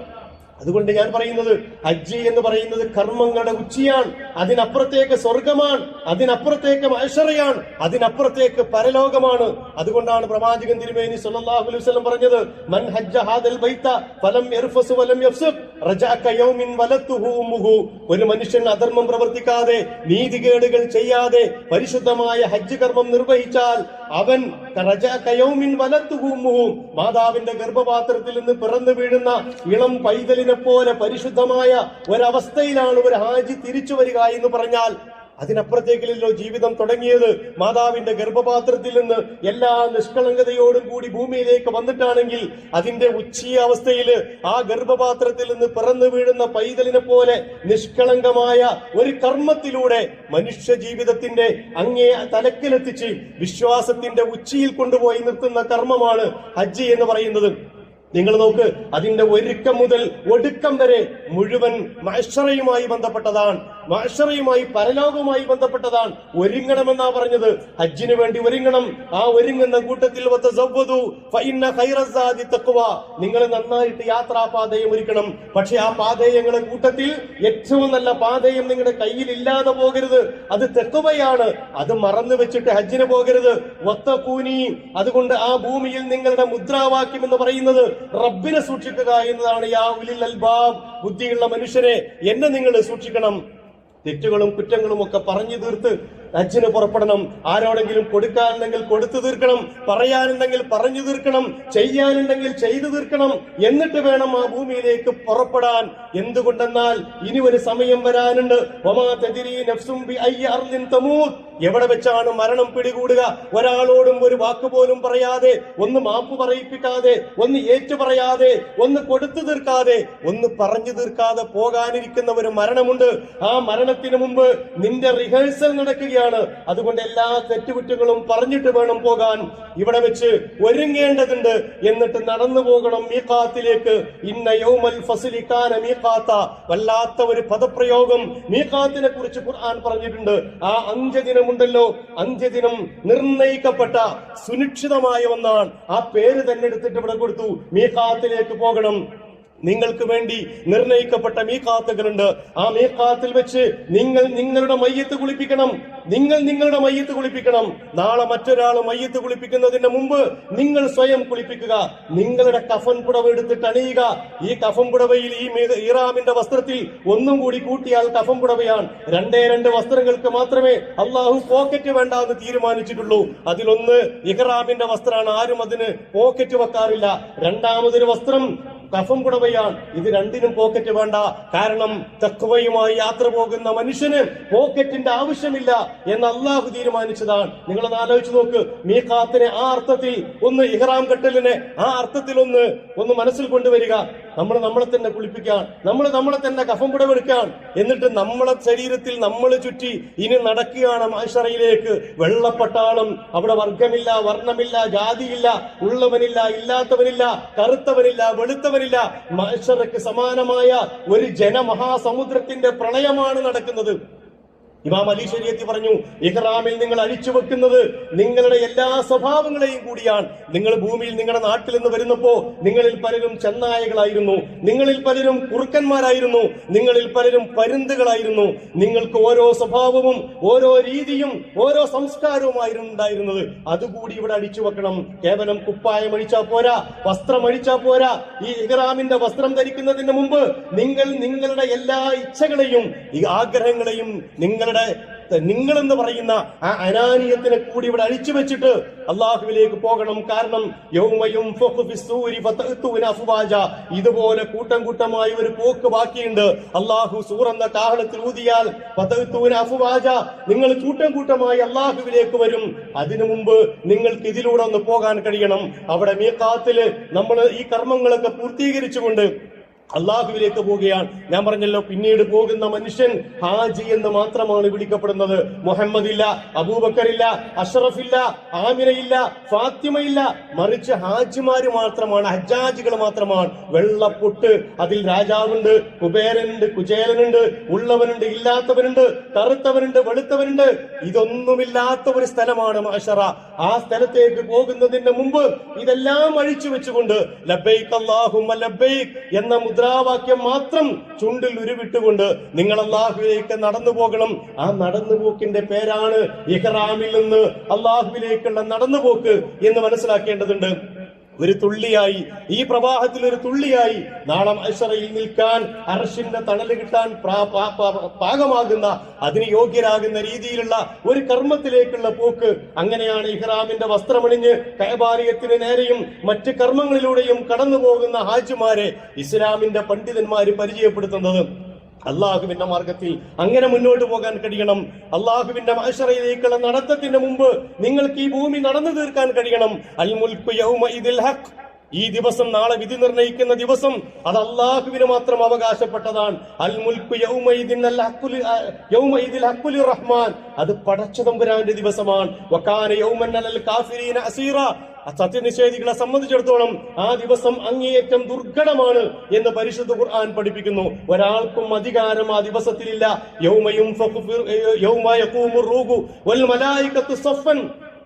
അതുകൊണ്ട് ഞാൻ പറയുന്നത് ഹജ്ജ് എന്ന് പറയുന്നത് കർമ്മങ്ങളുടെ ഉച്ചിയാണ്. അതിനപ്പുറത്തേക്ക് സ്വർഗമാണ്, അതിനപ്പുറത്തേക്ക് മഹ്ശറയാണ്, അതിനപ്പുറത്തേക്ക് പരലോകമാണ്. അതുകൊണ്ടാണ് പ്രവാചകൻ തിരുമേനി സല്ലല്ലാഹു അലൈഹി വസല്ലം പറഞ്ഞത്, മൻ ഹജ്ജ ഹാദൽ ബൈത ഫലം യർഫസ് വലം യഫ്സുഖ് റജഅക യൗമിൻ വലത്തുഹു ഉമ്മുഹു. ഒരു മനുഷ്യൻ അധർമ്മം പ്രവർത്തിക്കാതെ നീതികേടുകൾ ചെയ്യാതെ പരിശുദ്ധമായ ഹജ്ജ് കർമ്മം നിർവഹിച്ചാൽ അവൻ റജഅക യൗമിൻ വലത്തുഹു ഉമ്മുഹു, മാതാവിന്റെ ഗർഭപാത്രത്തിൽ നിന്ന് പിറന്നു വീഴുന്ന ഇളം പൈതലിനെ പോലെ പരിശുദ്ധമായ ഒരവസ്ഥയിലാണ് ഒരു ഹാജി തിരിച്ചു വരിക എന്ന് പറഞ്ഞാൽ അതിനപ്പുറത്തേക്കില്ലല്ലോ ജീവിതം തുടങ്ങിയത്. മാതാവിന്റെ ഗർഭപാത്രത്തിൽ നിന്ന് എല്ലാ നിഷ്കളങ്കതയോടും കൂടി ഭൂമിയിലേക്ക് വന്നിട്ടാണെങ്കിൽ അതിന്റെ ഉച്ചിയാവസ്ഥയില് ആ ഗർഭപാത്രത്തിൽ നിന്ന് പിറന്നു വീഴുന്ന പൈതലിനെ പോലെ നിഷ്കളങ്കമായ ഒരു കർമ്മത്തിലൂടെ മനുഷ്യ ജീവിതത്തിന്റെ അങ്ങേ തലക്കിലെത്തിച്ച് വിശ്വാസത്തിന്റെ ഉച്ചിയിൽ കൊണ്ടുപോയി നിർത്തുന്ന കർമ്മമാണ് ഹജ്ജ് എന്ന് പറയുന്നത്. നിങ്ങൾ നോക്ക്, അതിന്റെ ഒരുക്കം മുതൽ ഒടുക്കം വരെ മുഴുവൻ മഹ്ശറയുമായി ബന്ധപ്പെട്ടതാണ്, മഹ്ശറയുമായി പരലോകവുമായി ബന്ധപ്പെട്ടതാണ്. ഒരുങ്ങണമെന്നാ പറഞ്ഞത്, ഹജ്ജിന് വേണ്ടി ഒരുങ്ങണം. ആ ഒരുങ്ങുന്ന കൂട്ടത്തിൽ നിങ്ങൾ നന്നായിട്ട് യാത്രാപാതയം ഒരുക്കണം. പക്ഷെ ആ പാതയങ്ങളുടെ കൂട്ടത്തിൽ ഏറ്റവും നല്ല പാതയം നിങ്ങളുടെ കയ്യിൽ ഇല്ലാതെ പോകരുത്. അത് തെക്കുവയാണ്, അത് മറന്നു വെച്ചിട്ട് ഹജ്ജിന് പോകരുത്. വത്തഖൂനി, അതുകൊണ്ട് ആ ഭൂമിയിൽ നിങ്ങളുടെ മുദ്രാവാക്യം എന്ന് പറയുന്നത് റബ്ബിനെ സൂക്ഷിക്കുക എന്നതാണ്. യാ ഉലിൽ അൽബാബ്, ബുദ്ധിയുള്ള മനുഷ്യരെ എന്നെ നിങ്ങൾ സൂക്ഷിക്കണം. തെറ്റുകളും കുറ്റങ്ങളും ഒക്കെ പറഞ്ഞു തീർത്ത് ഹജ്ജിന് പുറപ്പെടണം. ആരോടെങ്കിലും കൊടുക്കാനുണ്ടെങ്കിൽ കൊടുത്തു തീർക്കണം, പറയാനുണ്ടെങ്കിൽ പറഞ്ഞു തീർക്കണം, ചെയ്യാനുണ്ടെങ്കിൽ ചെയ്തു തീർക്കണം. എന്നിട്ട് വേണം ആ ഭൂമിയിലേക്ക് പുറപ്പെടാൻ. എന്തുകൊണ്ടെന്നാൽ ഇനി ഒരു സമയം വരാനുണ്ട്. വമാ തദ്രി നഫ്സും ബിഅയ്യി അർദിൻ തമൂത്, എവിടെ വെച്ചാണ് മരണം പിടികൂടുക. ഒരാളോടും ഒരു വാക്ക് പോലും പറയാതെ, ഒന്ന് മാപ്പ് പറയിപ്പിക്കാതെ, ഒന്ന് ഏറ്റു പറയാതെ, ഒന്ന് കൊടുത്തു തീർക്കാതെ, ഒന്ന് പറഞ്ഞു തീർക്കാതെ പോകാനിരിക്കുന്ന ഒരു മരണമുണ്ട്. ആ മരണത്തിന് മുമ്പ് നിന്റെ റിഹേഴ്സൽ നടക്കുകയാണ്. അതുകൊണ്ട് എല്ലാ തെറ്റുകുറ്റങ്ങളും പറഞ്ഞിട്ട് വേണം പോകാൻ. ഇവിടെ വെച്ച് ഒരുങ്ങേണ്ടതുണ്ട്, എന്നിട്ട് നടന്നു പോകണം മീഖാത്തിലേക്ക്. ഇന്ന യൗമൽ ഫസ്ലി കാന മീഖാത്ത, വല്ലാത്ത ഒരു പദപ്രയോഗം മീഖാത്തിനെ കുറിച്ച് ഖുർആൻ പറഞ്ഞിട്ടുണ്ട്. ആ അന്ത്യദിനമുണ്ടല്ലോ, അന്ത്യദിനം നിർണയിക്കപ്പെട്ട സുനിശ്ചിതമായ ഒന്നാണ്. ആ പേര് തന്നെ എടുത്തിട്ട് ഇവിടെ കൊടുത്തു, മീഖാത്തിലേക്ക് പോകണം. നിങ്ങൾക്ക് വേണ്ടി നിർണയിക്കപ്പെട്ട മീഖാത്തുകളുണ്ട്. ആ മീഖാത്തിൽ വെച്ച് നിങ്ങൾ നിങ്ങളുടെ മയ്യത്ത് കുളിപ്പിക്കണം. നിങ്ങൾ നിങ്ങളുടെ മയ്യത്ത് കുളിപ്പിക്കണം. നാളെ മറ്റൊരാൾ മയ്യത്ത് കുളിപ്പിക്കുന്നതിന് മുമ്പ് നിങ്ങൾ സ്വയം കുളിപ്പിക്കുക. നിങ്ങളുടെ കഫൻ പുടവ എടുത്തിട്ട് അണിയുക. ഈ കഫൻ പുടവയിൽ ഈ ഇറാമിന്റെ വസ്ത്രത്തിൽ ഒന്നും കൂടി കൂട്ടിയാൽ കഫൻ പുടവയാണ്. രണ്ട് വസ്ത്രങ്ങൾക്ക് മാത്രമേ അള്ളാഹു പോക്കറ്റ് വേണ്ട എന്ന് തീരുമാനിച്ചിട്ടുള്ളൂ. അതിലൊന്ന് ഇഹ്റാമിന്റെ വസ്ത്രമാണ്. ആരും അതിന് പോക്കറ്റ് വെക്കാറില്ല. രണ്ടാമതൊരു വസ്ത്രം കഫം പുടവയാണ്. ഇത് രണ്ടിനും പോക്കറ്റ് വേണ്ട. കാരണം തഖ്വയുമായി യാത്ര പോകുന്ന മനുഷ്യന് പോക്കറ്റിന്റെ ആവശ്യമില്ല എന്ന് അള്ളാഹു തീരുമാനിച്ചതാണ്. നിങ്ങളൊന്ന് ആലോചിച്ച് നോക്ക്. മീഖാത്തിനെ ആ അർത്ഥത്തിൽ ഒന്ന്, ഇഹ്റാം കെട്ടലിനെ ആ അർത്ഥത്തിൽ ഒന്ന് മനസ്സിൽ കൊണ്ടുവരിക. നമ്മളെ തന്നെ കുളിപ്പിക്കാൻ, നമ്മളെ തന്നെ കഫം പുടവെടുക്കാൻ, എന്നിട്ട് നമ്മളെ ശരീരത്തിൽ നമ്മൾ ചുറ്റി ഇനി നടക്കുകയാണ് മഹ്ശറയിലേക്ക്. വെള്ളപ്പട്ടാളം, അവിടെ വർഗമില്ല, വർണ്ണമില്ല, ജാതിയില്ല, ഉള്ളവനില്ല, ഇല്ലാത്തവനില്ല, കറുത്തവനില്ല, വെളുത്തവനില്ല. മഹ്ശറയ്ക്ക് സമാനമായ ഒരു ജനമഹാസമുദ്രത്തിന്റെ പ്രളയമാണ് നടക്കുന്നത്. ഇമാം അലി ശരീഅത്തി പറഞ്ഞു, ഇഹ്റാമിൽ നിങ്ങൾ അഴിച്ചു വെക്കുന്നത് നിങ്ങളുടെ എല്ലാ സ്വഭാവങ്ങളെയും കൂടിയാണ്. നിങ്ങൾ ഭൂമിയിൽ നിങ്ങളുടെ നാട്ടിൽ നിന്ന് വരുന്നപ്പോ നിങ്ങളിൽ പലരും ചെന്നായകളായിരുന്നു, നിങ്ങളിൽ പലരും കുറുക്കന്മാരായിരുന്നു, നിങ്ങളിൽ പലരും പരുന്തുകളായിരുന്നു. നിങ്ങൾക്ക് ഓരോ സ്വഭാവവും ഓരോ രീതിയും ഓരോ സംസ്കാരവുമായിരുന്നു ഉണ്ടായിരുന്നത്. അതുകൂടി ഇവിടെ അടിച്ചു വെക്കണം. കേവലം കുപ്പായം അഴിച്ചാ പോരാ, വസ്ത്രം അഴിച്ചാ പോരാ. ഈ ഇഹ്റാമിന്റെ വസ്ത്രം ധരിക്കുന്നതിന് മുമ്പ് നിങ്ങളുടെ എല്ലാ ഇച്ഛകളെയും ഈ ആഗ്രഹങ്ങളെയും നിങ്ങളെന്ന് പറയുന്ന ആ അനാനിയത്തിനെ കൂടി ഇവിടെ അഴിച്ചു വെച്ചിട്ട് അള്ളാഹുവിലേക്ക് പോകണം. കാരണം ഇതുപോലെ കൂട്ടം കൂട്ടമായി ഒരു പോക്ക് ബാക്കിയുണ്ട്. അള്ളാഹു സൂർ എന്ന കാഹളത്തിൽ ഊതിയാൽ നിങ്ങൾ കൂട്ടം കൂട്ടമായി അള്ളാഹുവിലേക്ക് വരും. അതിനു മുമ്പ് നിങ്ങൾക്ക് ഇതിലൂടെ ഒന്ന് പോകാൻ കഴിയണം. അവിടെ മീഖാത്തില് നമ്മൾ ഈ കർമ്മങ്ങളൊക്കെ പൂർത്തീകരിച്ചുകൊണ്ട് അള്ളാഹുവിലേക്ക് പോവുകയാണ്. ഞാൻ പറഞ്ഞല്ലോ, പിന്നീട് പോകുന്ന മനുഷ്യൻ ഹാജി എന്ന് മാത്രമാണ് വിളിക്കപ്പെടുന്നത്. മുഹമ്മദ് ഇല്ല, അബൂബക്കറില്ല, അഷ്റഫില്ല, ആമിനയില്ല, ഫാത്തിമയില്ല. മറിച്ച് ഹാജിമാര് മാത്രമാണ്, ഹജ്ജാജികൾ മാത്രമാണ്. വെള്ളപ്പൊട്ട്, അതിൽ രാജാവുണ്ട്, കുബേരനുണ്ട്, കുചേലനുണ്ട്, ഉള്ളവനുണ്ട്, ഇല്ലാത്തവനുണ്ട്, കറുത്തവനുണ്ട്, വെളുത്തവനുണ്ട്. ഇതൊന്നുമില്ലാത്ത ഒരു സ്ഥലമാണ് മഅ്ശറ. ആ സ്ഥലത്തേക്ക് പോകുന്നതിന് മുമ്പ് ഇതെല്ലാം അഴിച്ചു വെച്ചുകൊണ്ട് ലബ്ബൈക് അല്ലാഹുമ്മ ലബ്ബൈക് എന്ന മുദ്രാവാക്യം മാത്രം ചുണ്ടിൽ ഉരുവിട്ടുകൊണ്ട് നിങ്ങൾ അള്ളാഹുവിലേക്ക് നടന്നു പോകണം. ആ നടന്നുപോക്കിന്റെ പേരാണ് ഇഹ്റാമിൽ നിന്ന് അള്ളാഹുവിലേക്കുള്ള നടന്നുപോക്ക് എന്ന് മനസ്സിലാക്കേണ്ടതുണ്ട്. ഒരു തുള്ളിയായി, ഈ പ്രവാഹത്തിൽ ഒരു തുള്ളിയായി നാളെ മഹ്ശറയിൽ നിൽക്കാൻ, അർശിന്റെ തണല് കിട്ടാൻ പാകമാകുന്ന, അതിന് യോഗ്യരാകുന്ന രീതിയിലുള്ള ഒരു കർമ്മത്തിലേക്കുള്ള പോക്ക്. അങ്ങനെയാണ് ഇഹ്റാമിന്റെ വസ്ത്രമണിഞ്ഞ് കഅബാലയത്തിന് നേരെയും മറ്റ് കർമ്മങ്ങളിലൂടെയും കടന്നു പോകുന്ന ഹാജിമാരെ ഇസ്ലാമിന്റെ പണ്ഡിതന്മാര് പരിചയപ്പെടുത്തുന്നത്. അള്ളാഹുവിന്റെ മാർഗത്തിൽ അങ്ങനെ മുന്നോട്ട് പോകാൻ കഴിയണം. അള്ളാഹുവിന്റെ മഅ്ശറയിലേക്കുള്ള നടത്തത്തിന് മുമ്പ് നിങ്ങൾക്ക് ഈ ഭൂമി നടന്നു തീർക്കാൻ കഴിയണം. അൽ മുൽക്കു യൗമഇദിൽ ഹഖ്. ഈ ദിവസം, നാളെ വിധി നിർണയിക്കുന്ന ദിവസം, അത് അള്ളാഹുവിന് മാത്രം അവകാശപ്പെട്ടതാണ്. അൽ മുൽക്കു യൗമഇദിൽ ഹഖ്കുൽ റഹ്മാൻ. അത് പടച്ചതമ്പുരാന്റെ ദിവസമാണ്. വകാന യൗമൻ അലൽ കാഫിരീന അസീറ. സത്യനിഷേധികളെ സംബന്ധിച്ചിടത്തോളം ആ ദിവസം അങ്ങേയറ്റം ദുർഘടമാണ് എന്ന് പരിശുദ്ധ ഖുർആൻ പഠിപ്പിക്കുന്നു. ഒരാൾക്കും അധികാരം ആ ദിവസത്തിലില്ല.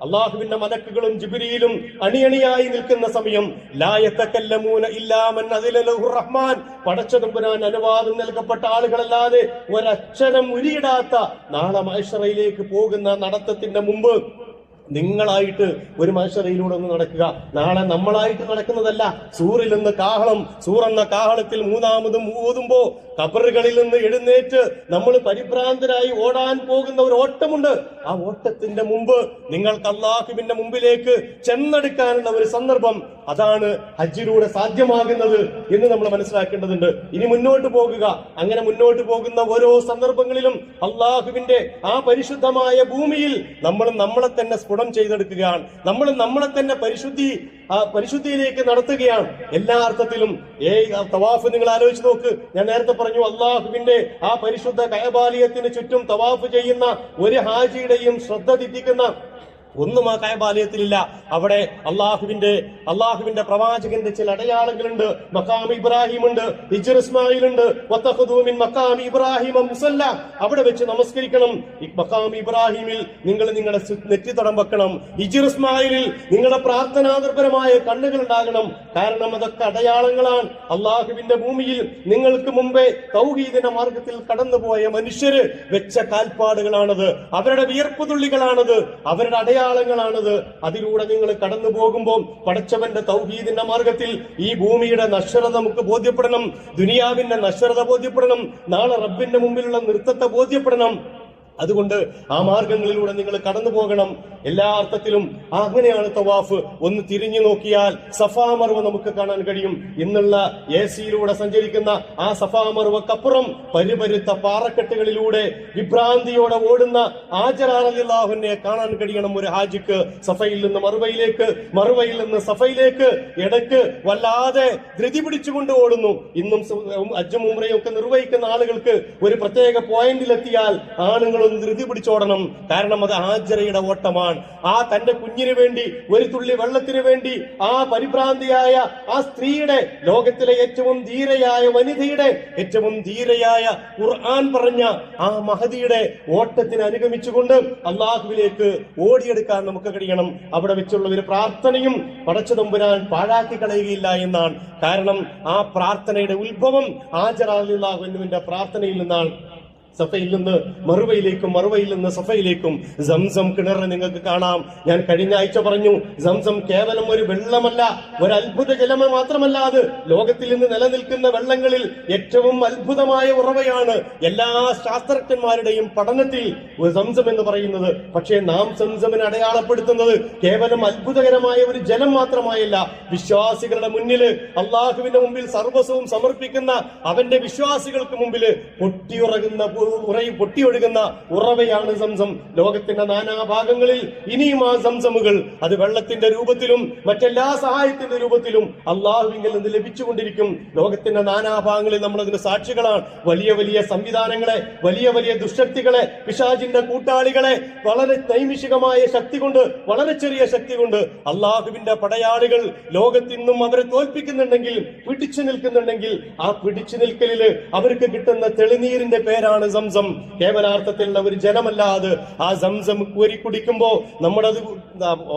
അള്ളാഹുവിന്റെ മലക്കുകളും ജിബ്രീലും അണിയണിയായി നിൽക്കുന്ന സമയം. റഹ്മാൻ, പടച്ചതമ്പുരാൻ അനുവാദം നൽകപ്പെട്ട ആളുകളല്ലാതെ ഒരക്ഷരം ഉരിയിടാത്ത നാളെ മഹ്ശറയിലേക്ക് പോകുന്ന നടത്തത്തിന്റെ മുമ്പ് നിങ്ങളായിട്ട് ഒരു മഹ്ശറയിലൂടെ ഒന്ന് നടക്കുക. നാളെ നമ്മളായിട്ട് നടക്കുന്നതല്ല. സൂറിൽ നിന്ന് കാഹളം, സൂർ എന്ന കാഹളത്തിൽ മൂന്നാമതും ഊതുമ്പോ ഖബറുകളിൽ നിന്ന് എഴുന്നേറ്റ് നമ്മൾ പരിഭ്രാന്തരായി ഓടാൻ പോകുന്ന ഒരു ഓട്ടമുണ്ട്. ആ ഓട്ടത്തിന്റെ മുമ്പ് നിങ്ങൾക്ക് അല്ലാഹുവിന്റെ മുമ്പിലേക്ക് ചെന്നെടുക്കാനുള്ള ഒരു സന്ദർഭം, അതാണ് ഹജ്ജിലൂടെ സാധ്യമാകുന്നത് എന്ന് നമ്മൾ മനസ്സിലാക്കേണ്ടതുണ്ട്. ഇനി മുന്നോട്ട് പോകുക. അങ്ങനെ മുന്നോട്ട് പോകുന്ന ഓരോ സന്ദർഭങ്ങളിലും അള്ളാഹുവിന്റെ ആ പരിശുദ്ധമായ ഭൂമിയിൽ നമ്മൾ നമ്മളെ തന്നെ സ്ഫുടം ചെയ്തെടുക്കുകയാണ്. നമ്മൾ നമ്മളെ തന്നെ പരിശുദ്ധിയിലേക്ക് നടത്തുകയാണ് എല്ലാ അർത്ഥത്തിലും. തവാഫ് നിങ്ങൾ ആലോചിച്ച് നോക്ക്. ഞാൻ നേരത്തെ പറഞ്ഞു, അള്ളാഹുവിന്റെ ആ പരിശുദ്ധ കഅബാലയത്തിന് ചുറ്റും തവാഫ് ചെയ്യുന്ന ഒരു ഹാജിയുടെയും ശ്രദ്ധ തെറ്റിക്കുന്ന ഒന്നും ആ കഅബാലയത്തിലില്ല. അവിടെ അള്ളാഹുവിന്റെ പ്രവാചകന്റെ ചില അടയാളങ്ങളുണ്ട്. മഖാം ഇബ്രാഹിം ഉണ്ട്, ഹിജ്ർ ഇസ്മായിൽ ഉണ്ട്. വതഖദൂ മിൻ മഖാം ഇബ്രാഹിം മുസല്ല. അവിടെ വെച്ച് നമസ്കരിക്കണം. മഖാം ഇബ്രാഹിമിൽ നിങ്ങൾ നിങ്ങളുടെ നെറ്റിത്തടം വെക്കണം. ഹിജ്ർ ഇസ്മായിലിൽ നിങ്ങളുടെ പ്രാർത്ഥനാനിർഭരമായ കണ്ണുകൾ ഉണ്ടാകണം. കാരണം അതൊക്കെ അടയാളങ്ങളാണ്. അള്ളാഹുവിന്റെ ഭൂമിയിൽ നിങ്ങൾക്ക് മുമ്പേ തൗഹീദിന്റെ മാർഗത്തിൽ കടന്നുപോയ മനുഷ്യര് വെച്ച കാൽപ്പാടുകളാണത്, അവരുടെ വിയർപ്പ് തുള്ളികളാണത്, അവരുടെ അടയാളങ്ങളാണത്. അതിലൂടെ നിങ്ങൾ കടന്നു പോകുമ്പോൾ പടച്ചവന്റെ തൗഹീദിന്റെ മാർഗത്തിൽ ഈ ഭൂമിയുടെ നശ്വരത നമുക്ക് ബോധ്യപ്പെടണം, ദുനിയാവിന്റെ നശ്വരത ബോധ്യപ്പെടണം, നാളെ റബ്ബിന്റെ മുമ്പിലുള്ള നൃത്തത്തെ ബോധ്യപ്പെടണം. അതുകൊണ്ട് ആ മാർഗങ്ങളിലൂടെ നിങ്ങൾ കടന്നു പോകണം എല്ലാ അർത്ഥത്തിലും. അങ്ങനെയാണ് തവാഫ്. ഒന്ന് തിരിഞ്ഞു നോക്കിയാൽ സഫാ മർവ നമുക്ക് കാണാൻ കഴിയും. ഇന്നുള്ള എസിയിലൂടെ സഞ്ചരിക്കുന്ന ആ സഫാ മർവക്കപ്പുറം പരിപരുത്ത പാറക്കെട്ടുകളിലൂടെ വിഭ്രാന്തിയോടെ ഓടുന്ന ഹാജറ റളിയല്ലാഹുവിനെ കാണാൻ കഴിയണം ഒരു ഹാജിക്ക്. സഫയിൽ നിന്ന് മറുവയിലേക്ക്, മറുവയിൽ നിന്ന് സഫയിലേക്ക് ഇടയ്ക്ക് വല്ലാതെ ധൃതി പിടിച്ചുകൊണ്ട് ഓടുന്നു. ഇന്നും ഹജ്ജും ഉംറയും ഒക്കെ നിർവഹിക്കുന്ന ആളുകൾക്ക് ഒരു പ്രത്യേക പോയിന്റിലെത്തിയാൽ ആണുങ്ങളും നമ്മളൊന്ന് ധൃതി പിടിച്ചോടണം. കാരണം അത് ഹാജറയുടെ ഓട്ടമാണ്. ആ തന്റെ കുഞ്ഞിന് വേണ്ടി, ഒരു തുള്ളി വെള്ളത്തിന് വേണ്ടി ആ പരിഭ്രാന്തിയായ ആ സ്ത്രീയുടെ, ലോകത്തിലെ ഏറ്റവും ധീരയായ വനിതയുടെ, ഏറ്റവും ധീരയായ ഖുർആൻ പറഞ്ഞ ആ മഹദിയുടെ ഓട്ടത്തിന് അനുഗമിച്ചുകൊണ്ട് അള്ളാഹുവിലേക്ക് ഓടിയെടുക്കാൻ നമുക്ക് കഴിയണം. അവിടെ വെച്ചുള്ള ഒരു പ്രാർത്ഥനയും പടച്ചതമ്പുരാൻ പാഴാക്കി കളയുകയില്ല എന്നാണ്. കാരണം ആ പ്രാർത്ഥനയുടെ ഉത്ഭവം ഹാജറ റളിയല്ലാഹു അൻഹുവിന്റെ പ്രാർത്ഥനയിൽ നിന്നാണ്. സഫയിൽ നിന്ന് മറുവയിലേക്കും, മറുവയിൽ നിന്ന് സഫയിലേക്കും സംസം കിണറിന് നിങ്ങൾക്ക് കാണാം. ഞാൻ കഴിഞ്ഞ ആഴ്ച പറഞ്ഞു, സംസം കേവലം ഒരു വെള്ളമല്ല, ഒരു അത്ഭുത ജലം മാത്രമല്ല, അത് ലോകത്തിൽ നിന്ന് നിലനിൽക്കുന്ന വെള്ളങ്ങളിൽ ഏറ്റവും അത്ഭുതമായ ഉറവയാണ്. എല്ലാ ശാസ്ത്രജ്ഞന്മാരുടെയും പഠനത്തിൽ സംസം എന്ന് പറയുന്നത്. പക്ഷേ നാം സംസമിനെ അടയാളപ്പെടുത്തുന്നത് കേവലം അത്ഭുതകരമായ ഒരു ജലം മാത്രമായല്ല, വിശ്വാസികളുടെ മുന്നിൽ, അള്ളാഹുവിന്റെ മുമ്പിൽ സർവസ്വവും സമർപ്പിക്കുന്ന അവന്റെ വിശ്വാസികൾക്ക് മുമ്പിൽ പൊട്ടിയൊഴുകുന്ന ഉറവയാണ് സംസം. ലോകത്തിന്റെ നാനാഭാഗങ്ങളിൽ ഇനിയും ആ സംസമുകൾ അത് വെള്ളത്തിന്റെ രൂപത്തിലും മറ്റെല്ലാ സഹായത്തിന്റെ രൂപത്തിലും അള്ളാഹുവിങ്കിൽ നിന്ന് ലഭിച്ചുകൊണ്ടിരിക്കും. ലോകത്തിന്റെ നാനാഭാഗങ്ങളിൽ നമ്മൾ അതിന് സാക്ഷികളാണ്. വലിയ വലിയ സംവിധാനങ്ങളെ, വലിയ വലിയ ദുഷ്ടക്തികളെ, പിശാചിന്റെ കൂട്ടാളികളെ വളരെ നൈമിഷികമായ ശക്തി കൊണ്ട്, വളരെ ചെറിയ ശക്തി കൊണ്ട് അള്ളാഹുവിന്റെ പടയാളികൾ ലോകത്തിന്നും അവരെ തോൽപ്പിക്കുന്നുണ്ടെങ്കിൽ, പിടിച്ചു നിൽക്കുന്നുണ്ടെങ്കിൽ, ആ പിടിച്ചു നിൽക്കലില് അവർക്ക് കിട്ടുന്ന തെളിനീരിന്റെ പേരാണ് സംസം. കേവലാർത്ഥത്തിലുള്ള ഒരു ജലമല്ലാതെ ആ സംസം കോരി കുടിക്കുമ്പോ, നമ്മളത്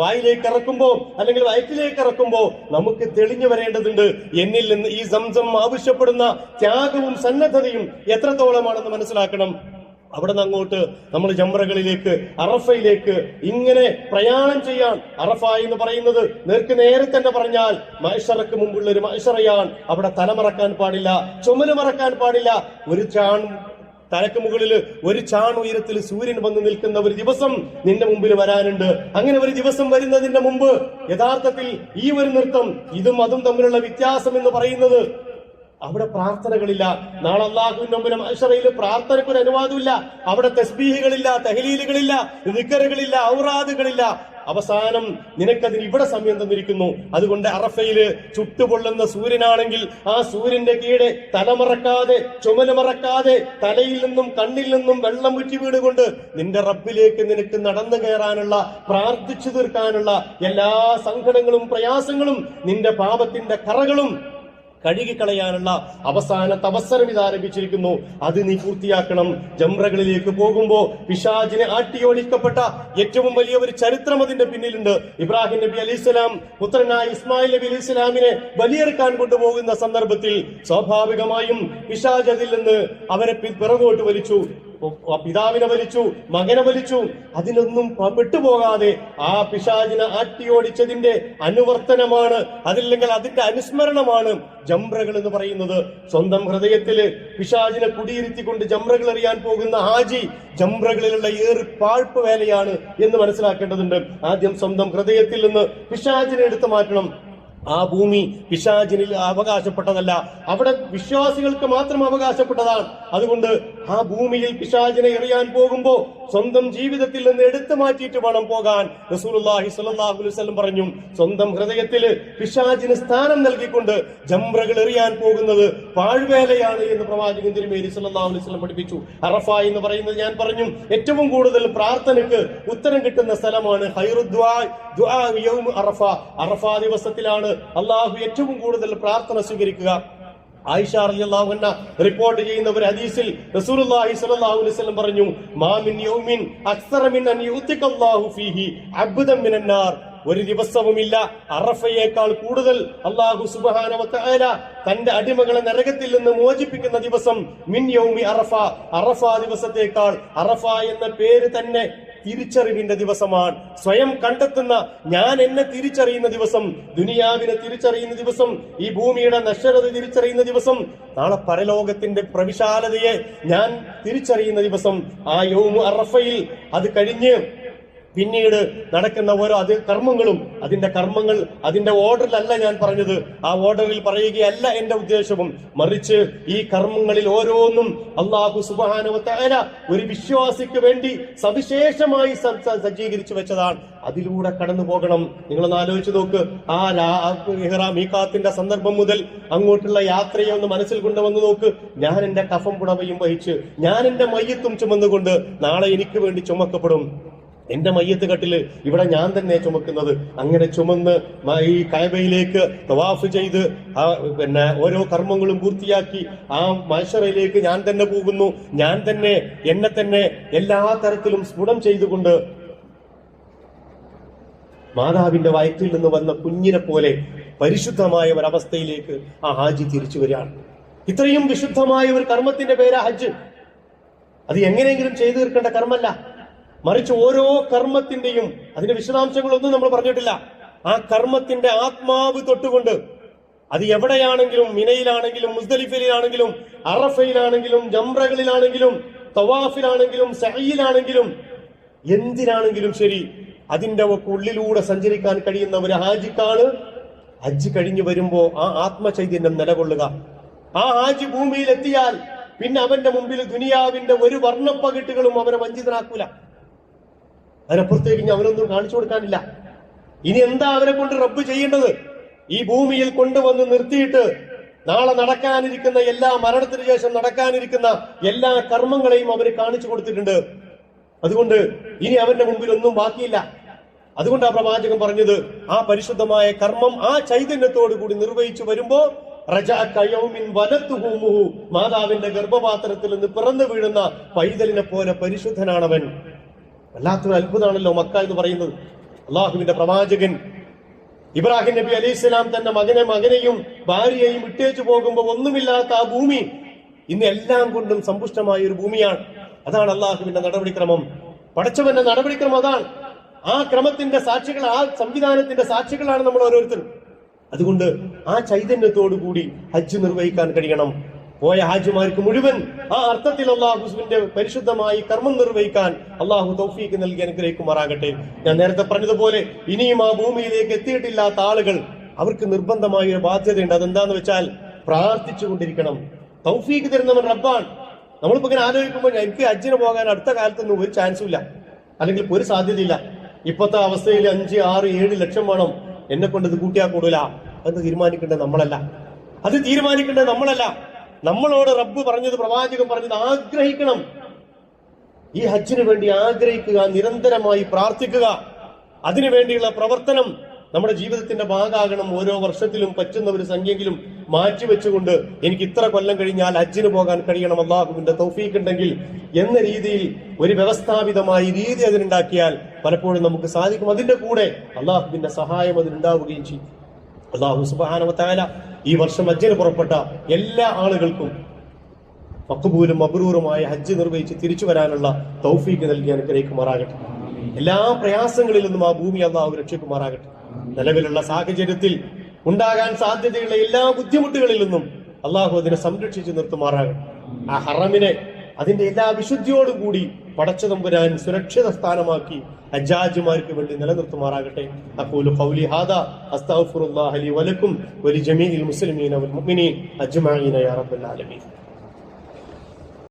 വായിലേക്ക് ഇറക്കുമ്പോ അല്ലെങ്കിൽ വയറ്റിലേക്ക് ഇറക്കുമ്പോ നമുക്ക് തെളിഞ്ഞു വരേണ്ടതുണ്ട്. എന്നിൽ നിന്ന് ഈ സംസം ആവശ്യപ്പെടുന്ന ത്യാഗവും സന്നദ്ധതയും എത്രത്തോളമാണെന്ന് മനസ്സിലാക്കണം. അവിടെ നിന്ന് അങ്ങോട്ട് നമ്മൾ ജംറകളിലേക്ക്, അറഫയിലേക്ക് ഇങ്ങനെ പ്രയാണം ചെയ്യാൻ. അറഫ എന്ന് പറയുന്നത് നേരെ തന്നെ പറഞ്ഞാൽ മഹ്ശറക്ക് മുമ്പുള്ള ഒരു മഹ്ശറയാണ്. അവിടെ തലമറക്കാൻ പാടില്ല, ചുമല് മറക്കാൻ പാടില്ല. ഒരു തലക്ക് മുകളിൽ ഒരു ചാൺ ഉയരത്തിൽ സൂര്യൻ വന്ന് നിൽക്കുന്ന ഒരു ദിവസം നിന്റെ മുമ്പിൽ വരാനുണ്ട്. അങ്ങനെ ഒരു ദിവസം വരുന്നതിന്റെ മുമ്പ് യഥാർത്ഥത്തിൽ ഈ ഒരു നൃത്തം, ഇതും അതും തമ്മിലുള്ള വ്യത്യാസം എന്ന് പറയുന്നത്, അവിടെ പ്രാർത്ഥനകളില്ല. നാളെ അല്ലാഹുവിന്റെ മുമ്പിൽ മഹ്ശറയിൽ പ്രാർത്ഥനയ്ക്കൊരു അനുവാദമില്ല. അവിടെ തസ്ബീഹുകളില്ല, തഹ്ലീലുകളില്ല, ദിക്റുകളില്ല, ഔറാദുകളില്ല. അവസാനം നിനക്കതിന് ഇവിടെ സമയം തന്നിരിക്കുന്നു. അതുകൊണ്ട് അറഫയില് ചുട്ടുപൊള്ളുന്ന സൂര്യനാണെങ്കിൽ ആ സൂര്യന്റെ കീഴെ തലമറക്കാതെ, ചുമല് മറക്കാതെ, തലയിൽ നിന്നും കണ്ണിൽ നിന്നും വെള്ളം ഉറ്റി വീടുകൊണ്ട് നിന്റെ റബ്ബിലേക്ക് നിനക്ക് നടന്നു കയറാനുള്ള, പ്രാർത്ഥിച്ചു തീർക്കാനുള്ള എല്ലാ സങ്കടങ്ങളും പ്രയാസങ്ങളും നിന്റെ പാപത്തിന്റെ കറകളും കഴുകിക്കളയാനുള്ള അവസാനത്തെ അവസരം ഇത് ആരംഭിച്ചിരിക്കുന്നു. അത് നീ പൂർത്തിയാക്കണം. ജംറകളിലേക്ക് പോകുമ്പോ പിശാചിനെ ആട്ടിയോടിക്കപ്പെട്ട ഏറ്റവും വലിയ ഒരു ചരിത്രം അതിന്റെ പിന്നിലുണ്ട്. ഇബ്രാഹിം നബി അലൈഹിസ്സലാം പുത്രനായ ഇസ്മായിൽ നബി അലൈഹിസ്സലാമിനെ ബലിയെടുക്കാൻ കൊണ്ടുപോകുന്ന സന്ദർഭത്തിൽ സ്വാഭാവികമായും പിശാച് അതിൽ നിന്ന് അവരെ പിറകോട്ട് വലിച്ചു. പിതാവിനെ വലിച്ചു, മകനെ വലിച്ചു. അതിനൊന്നും പെട്ടുപോകാതെ ആ പിശാചിനെ ആട്ടിയോടിച്ചതിന്റെ അനുവർത്തനമാണ്, അതില്ലെങ്കിൽ അതിന്റെ അനുസ്മരണമാണ് ജംറകൾ എന്ന് പറയുന്നത്. സ്വന്തം ഹൃദയത്തില് പിശാചിനെ കുടിയിരുത്തിക്കൊണ്ട് ജംറകൾ എറിയാൻ പോകുന്ന ഹാജി ജംറകളിലുള്ള പാഴ്പ്പ് വേലയാണ് എന്ന് മനസ്സിലാക്കേണ്ടതുണ്ട്. ആദ്യം സ്വന്തം ഹൃദയത്തിൽ നിന്ന് പിശാചിനെ എടുത്തു മാറ്റണം. ആ ഭൂമി പിശാചിനിൽ അവകാശപ്പെട്ടതല്ല, അവിടെ വിശ്വാസികൾക്ക് മാത്രം അവകാശപ്പെട്ടതാണ്. അതുകൊണ്ട് ആ ഭൂമിയിൽ പിശാചിനെ എറിയാൻ പോകുമ്പോ സ്വന്തം ജീവിതത്തിൽ നിന്ന് എടുത്തു മാറ്റിയിട്ട് വേണം പോകാൻ. റസൂലുള്ളാഹി സ്വല്ലല്ലാഹു അലൈഹി വസല്ലം പറഞ്ഞു, സ്വന്തം ഹൃദയത്തില് പിശാചിന് സ്ഥാനം നൽകിക്കൊണ്ട് ജംറകൾ എറിയാൻ പോകുന്നത് പാഴ്വേലയാണ് എന്ന് പ്രവാചകൻ തിരുമേനി സ്വല്ലല്ലാഹു അലൈഹി വസല്ലം പഠിപ്പിച്ചു. അറഫ എന്ന് പറയുന്നത് ഞാൻ പറഞ്ഞു ഏറ്റവും കൂടുതൽ പ്രാർത്ഥനയ്ക്ക് ഉത്തരം കിട്ടുന്ന സ്ഥലമാണ്. ദുആ യൗം അറഫ, അറഫ ദിവസത്തിലാണ് അള്ളാഹു ഏറ്റവും കൂടുതൽ പ്രാർത്ഥന സ്വീകരിക്കുക. ആയിഷ റളിയല്ലാഹു അൻഹ റിപ്പോർട്ട് ചെയ്യുന്ന ഒരു ഹദീസിൽ റസൂലുള്ളാഹി സ്വല്ലല്ലാഹു അലൈഹി വസല്ലം പറഞ്ഞു, മാ മിൻ യൗമിൻ അക്സറ മിൻ അൻ യുതിഖല്ലാഹു ഫീഹി അബ്ദൻ മിനൻ നാർ. ഒരു ദിവസവുമില്ല അറഫയേക്കാൾ കൂടുതൽ അല്ലാഹു സുബ്ഹാനഹു വ തആല തന്റെ അടിമകളെ നരകത്തിൽ നിന്ന് മോചിപ്പിക്കുന്ന ദിവസം മിൻ യൗമി അറഫ, അറഫ ദിവസത്തേക്കാൾ. അറഫ എന്ന പേര് തന്നെ തിരിച്ചറിവിന്റെ ദിവസമാണ്. സ്വയം കണ്ടെത്തുന്ന, ഞാൻ എന്നെ തിരിച്ചറിയുന്ന ദിവസം, ദുനിയാവിനെ തിരിച്ചറിയുന്ന ദിവസം, ഈ ഭൂമിയുടെ നശ്വരത തിരിച്ചറിയുന്ന ദിവസം, നാളെ പരലോകത്തിന്റെ പ്രവിശാലതയെ ഞാൻ തിരിച്ചറിയുന്ന ദിവസം. ആ യൗമു അറഫയിൽ അത് കഴിഞ്ഞ് പിന്നീട് നടക്കുന്ന ഓരോ കർമ്മങ്ങളും അതിന്റെ ഓർഡറിലല്ല ഞാൻ പറഞ്ഞത്, ആ ഓർഡറിൽ പറയുകയല്ല എന്റെ ഉദ്ദേശവും, മറിച്ച് ഈ കർമ്മങ്ങളിൽ ഓരോന്നും അല്ലാഹു സുബ്ഹാനഹു വ തആല ഒരു വിശ്വാസിക്ക് വേണ്ടി സവിശേഷമായി സജ്ജീകരിച്ചു വെച്ചതാണ്. അതിലൂടെ കടന്നു പോകണം. നിങ്ങളൊന്ന് ആലോചിച്ച് നോക്ക്, ആ മീഖാത്തിന്റെ സന്ദർഭം മുതൽ അങ്ങോട്ടുള്ള യാത്രയെ ഒന്ന് മനസ്സിൽ കൊണ്ടുവന്ന് നോക്ക്. ഞാൻ എന്റെ കഫം പുടവയും വഹിച്ച്, ഞാൻ എന്റെ മയ്യത്തും ചുമന്നുകൊണ്ട് നാളെ എനിക്ക് വേണ്ടി ചുമക്കപ്പെടും. എന്റെ മയ്യത്ത് കട്ടില് ഇവിടെ ഞാൻ തന്നെ ചുമക്കുന്നത്. അങ്ങനെ ചുമന്ന് ഈ കഅബയിലേക്ക് തവാഫ് ചെയ്ത് ഓരോ കർമ്മങ്ങളും പൂർത്തിയാക്കി ആ മഹ്ശറിലേക്ക് ഞാൻ തന്നെ പോകുന്നു. ഞാൻ തന്നെ എന്നെ തന്നെ എല്ലാ തരത്തിലും സ്ഫുടം ചെയ്തുകൊണ്ട് മാതാവിന്റെ വയറ്റിൽ നിന്ന് വന്ന കുഞ്ഞിനെ പോലെ പരിശുദ്ധമായ ഒരവസ്ഥയിലേക്ക് ആ ഹാജി തിരിച്ചു വരികയാണ്. ഇത്രയും വിശുദ്ധമായ ഒരു കർമ്മത്തിന്റെ പേരാ ഹജ്ജ്. അത് എങ്ങനെയെങ്കിലും ചെയ്തു തീർക്കേണ്ട കർമ്മല്ല, മറിച്ച് ഓരോ കർമ്മത്തിന്റെയും അതിന്റെ വിശദാംശങ്ങളൊന്നും നമ്മൾ പറഞ്ഞിട്ടില്ല. ആ കർമ്മത്തിന്റെ ആത്മാവ് തൊട്ടുകൊണ്ട് അത് എവിടെയാണെങ്കിലും, മിനയിലാണെങ്കിലും, മുസ്ദലിഫയിലാണെങ്കിലും, അറഫയിലാണെങ്കിലും, ജംറകളിലാണെങ്കിലും, തവാഫിലാണെങ്കിലും, സഅയിലാണെങ്കിലും, എന്തിനാണെങ്കിലും ശരി, അതിന്റെ ഉള്ളിലൂടെ സഞ്ചരിക്കാൻ കഴിയുന്ന ഒരു ഹാജിക്കാണ് ഹജ്ജ് കഴിഞ്ഞു വരുമ്പോ ആ ആത്മചൈതന്യം നിലകൊള്ളുക. ആ ഹാജി ഭൂമിയിൽ എത്തിയാൽ പിന്നെ അവന്റെ മുമ്പിൽ ദുനിയാവിന്റെ ഒരു വർണ്ണപ്പകിട്ടുകളും അവനെ വഞ്ചിതനാക്കൂല. അതിനപ്പുറത്തേക്ക് ഇനി അവനൊന്നും കാണിച്ചു കൊടുക്കാനില്ല. ഇനി എന്താ അവരെ കൊണ്ട് റബ്ബ് ചെയ്യേണ്ടത്? ഈ ഭൂമിയിൽ കൊണ്ടുവന്ന് നിർത്തിയിട്ട് നാളെ നടക്കാനിരിക്കുന്ന മരണത്തിന് ശേഷം നടക്കാനിരിക്കുന്ന എല്ലാ കർമ്മങ്ങളെയും അവര് കാണിച്ചു കൊടുത്തിട്ടുണ്ട്. അതുകൊണ്ട് ഇനി അവന്റെ മുമ്പിൽ ഒന്നും ബാക്കിയില്ല. അതുകൊണ്ട് ആ പ്രവാചകൻ പറഞ്ഞത്, ആ പരിശുദ്ധമായ കർമ്മം ആ ചൈതന്യത്തോടു കൂടി നിർവഹിച്ചു വരുമ്പോ മാതാവിന്റെ ഗർഭപാത്രത്തിൽ നിന്ന് പിറന്നു വീഴുന്ന പൈതലിനെ പോലെ പരിശുദ്ധനാണവൻ. വല്ലാത്തൊരു അത്ഭുതമാണല്ലോ മക്ക എന്ന് പറയുന്നത്. അള്ളാഹുവിന്റെ പ്രവാചകൻ ഇബ്രാഹിം നബി അലൈഹിസ്സലാം തന്റെ മകനെയും ഭാര്യയെയും ഇട്ടേച്ചു പോകുമ്പോ ഒന്നുമില്ലാത്ത ആ ഭൂമി ഇന്ന് എല്ലാം കൊണ്ടും സമ്പുഷ്ടമായ ഒരു ഭൂമിയാണ്. അതാണ് അള്ളാഹുവിന്റെ നടപടിക്രമം. പടച്ചവന്റെ നടപടിക്രമം അതാണ്. ആ ക്രമത്തിന്റെ സാക്ഷികൾ, ആ സംവിധാനത്തിന്റെ സാക്ഷികളാണ് നമ്മൾ ഓരോരുത്തരും. അതുകൊണ്ട് ആ ചൈതന്യത്തോടു കൂടി ഹജ്ജ് നിർവഹിക്കാൻ കഴിയണം. പോയ ഹാജിമാർക്ക് മുഴുവൻ ആ അർത്ഥത്തിൽ അള്ളാഹുവിന്റെ പരിശുദ്ധമായി കർമ്മം നിർവഹിക്കാൻ അള്ളാഹു തൗഫീഖ് നൽകി അനുഗ്രഹിക്കുമാറാകട്ടെ. ഞാൻ നേരത്തെ പറഞ്ഞതുപോലെ ഇനിയും ആ ഭൂമിയിലേക്ക് എത്തിയിട്ടില്ലാത്ത ആളുകൾ, അവർക്ക് നിർബന്ധമായ ഒരു ബാധ്യതയുണ്ട്. അതെന്താന്ന് വെച്ചാൽ പ്രാർത്ഥിച്ചുകൊണ്ടിരിക്കണം. തൗഫീഖ് തരുന്നവൻ റബ്ബാണ്. നമ്മളിപ്പോ ഇങ്ങനെ ആലോചിക്കുമ്പോൾ എനിക്ക് ഹജ്ജിന് പോകാൻ അടുത്ത കാലത്തൊന്നും ഒരു ചാൻസും ഇല്ല, അല്ലെങ്കിൽ ഒരു സാധ്യതയില്ല. ഇപ്പോഴത്തെ അവസ്ഥയിൽ 5, 6, 7 ലക്ഷം വേണം, എന്നെ കൊണ്ട് ഇത് കൂട്ടിയാൽ കൂടില്ല. അത് തീരുമാനിക്കേണ്ടത് നമ്മളല്ല. നമ്മളോട് റബ്ബ് പറഞ്ഞത്, പ്രവാചകൻ പറഞ്ഞത് ആഗ്രഹിക്കണം. ഈ ഹജ്ജിന് വേണ്ടി ആഗ്രഹിക്കുക, നിരന്തരമായി പ്രാർത്ഥിക്കുക. അതിനുവേണ്ടിയുള്ള പ്രവർത്തനം നമ്മുടെ ജീവിതത്തിന്റെ ഭാഗമാകണം. ഓരോ വർഷത്തിലും പറ്റുന്ന ഒരു സംഖ്യയെങ്കിലും മാറ്റിവെച്ചുകൊണ്ട് എനിക്ക് ഇത്ര കൊല്ലം കഴിഞ്ഞാൽ ഹജ്ജിന് പോകാൻ കഴിയണം, അള്ളാഹുവിന്റെ തൗഫീഖ് ഉണ്ടെങ്കിൽ എന്ന രീതിയിൽ ഒരു വ്യവസ്ഥാപിതമായ രീതി അതിനുണ്ടാക്കിയാൽ പലപ്പോഴും നമുക്ക് സാധിക്കും. അതിന്റെ കൂടെ അള്ളാഹുവിന്റെ സഹായം അതിനുണ്ടാവുകയും ചെയ്യും. അള്ളാഹു സുബ്ഹാനഹു വ തആല ഈ വർഷം ഹജ്ജിന് പുറപ്പെട്ട എല്ലാ ആളുകൾക്കും മഖ്ബൂലും മബ്റൂറുമായ ഹജ്ജ് നിർവഹിച്ച് തിരിച്ചു വരാനുള്ള തൗഫീഖ് നൽകി അനുഗ്രഹിക്കുമാറാകട്ടെ. എല്ലാ പ്രയാസങ്ങളിൽ നിന്നും ആ ഭൂമി അള്ളാഹു രക്ഷിക്കുമാറാകട്ടെ. നിലവിലുള്ള സാഹചര്യത്തിൽ ഉണ്ടാകാൻ സാധ്യതയുള്ള എല്ലാ ബുദ്ധിമുട്ടുകളിൽ നിന്നും അള്ളാഹു അതിനെ സംരക്ഷിച്ചു നിർത്തുമാറാകട്ടെ. ആ ഹറമിനെ അതിന്റെ എല്ലാ വിശുദ്ധിയോടും കൂടി പടച്ചതമ്പുരാൻ സുരക്ഷിത സ്ഥാനമാക്കി ഹജ്ജാജിമാർക്ക് വേണ്ടി നിലനിർത്തുമാറാകട്ടെ. അഖൂലു ഖൗലി ഹാദാ അസ്തഗ്ഫിറുല്ലാഹ ലി വലക്കും വലിജമീഇൽ മുസ്ലിമീന വൽ മുഅ്മിനീൻ അജ്മഈന യാ റബ്ബൽ ആലമീൻ.